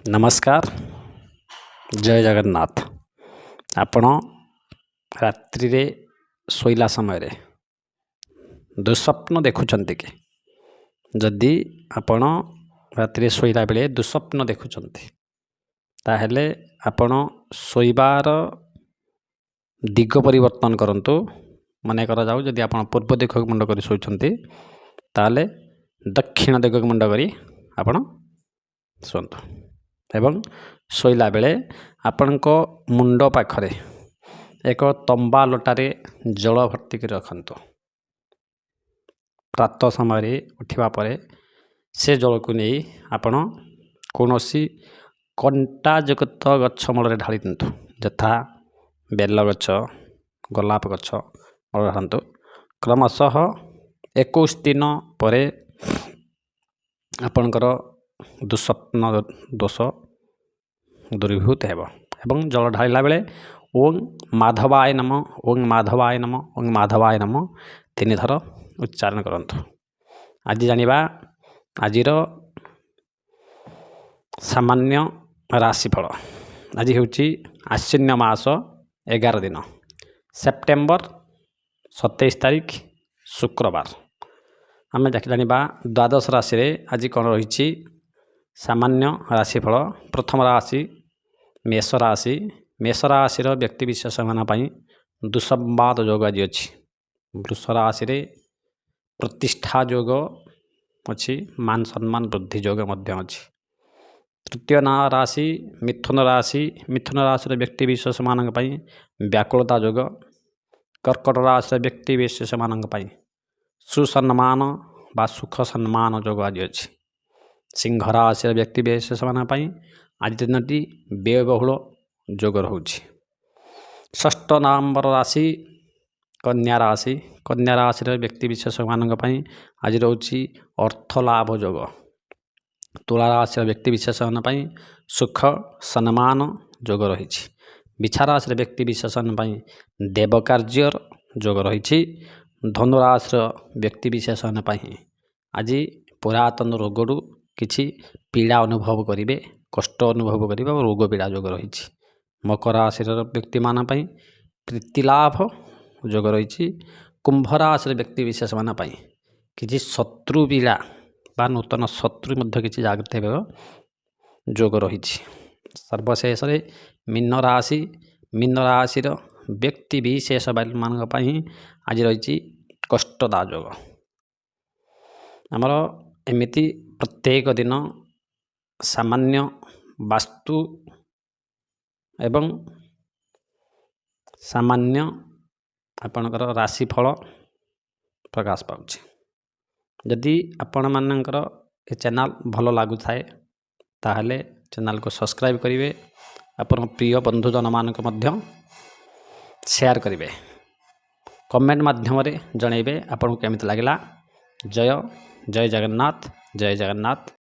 नमस्कार जय जगन्नाथ। आपण रात्रि रे शोइला समय दुस्वप्न देखुंट कि जदि आपण रात्रि शोइला बेले दुस्वप्न देखुंट ताहेले आपण शोइबार दिग परिवर्तन करंतु। मन कर जाऊ जदि आपण पूर्व दिग को मुंड करी शोइछंती ताले दक्षिण दिग को मुंड करी आपण शुंतु एवं शोइला बेले आपणको मुंड पाखरे एक तंबा लोटारे जल भर्ती कर रखंतु। प्रातः समय उठिबा परे से जल को नहीं आपण कौनसी कंटा युक्त गछ मूल ढाली दिंतु, यथा बेल गछ, गोलाप गछ मूल ढालतु। क्रमशः 21 दिन परे आपणकर दुस्वप्न दोष दूरीभूत हेब एवं जल ढाला बेले ओं माधवाय नम, ओं माधवाय नम, ओं माधवाय नम 3 थर उच्चारण करंतु। आज जानिबा आजिर सामान्य राशिफल। आज हेउची आश्विन मास 11 दिन, सेप्टेम्बर 27 तारीख शुक्रवार। आम जानिबा द्वादश राशि रे आज कौन रही सामान्य राशिफल। प्रथम राशि मेष राशि। मेष राशि व्यक्ति विशेष मान दुसंवाद योग आज अच्छी। वृष राशि रे प्रतिष्ठा योग अच्छी, मान सम्मान वृद्धि योग अच्छी। तृतीय राशि मिथुन राशि। मिथुन राशि व्यक्ति विशेष मान व्याकुलता योग। कर्कट राशि व्यक्ति विशेष मान सुसम्मान बा सुख सम्मान योग आज अच्छी। सिंह राशि व्यक्ति विशेष मान आज दिन टी व्ययबहुल योग रोचे। षष्ठ नंबर राशि कन्या राशि। कन्या राशि व्यक्ति विशेष मान आज रोची अर्थ लाभ योग। तुला राशि व्यक्ति विशेष मान सुख सम्मान योग रही। बिछा राशि व्यक्ति विशेष मान देव कार्य योग रही। धनुराशि व्यक्ति विशेष मान आज पुरातन रोगरू किछि पीड़ा अनुभव करेंगे, कष्ट अनुभव करेंगे और रोग पीड़ा योग रही। मकर राशि व्यक्ति मान प्रीतिलाभ योग रही। कुंभ राशि व्यक्ति विशेष मान कि शत्रु पीड़ा बा नूतन शत्रु किसी जागृत योग रही। सर्वशेष मीन राशि। मीन राशि व्यक्ति विशेष मान आज रही कष्टदा योग। आमर एमिति प्रत्येक दिन सामान्य वास्तु एवं सामान्य आपणकर राशिफल प्रकाश पाउछि। जदि आपण मानकर ए चैनल भल लागु थाए ताहले चैनल को सब्सक्राइब करिवे, अपन प्रिय बंधुजन मानक मध्य शेयर करिवे, कमेंट माध्यम रे जणैबे आपन केमिति लागला। जय जय जगन्नाथ, जय जगन्नाथ।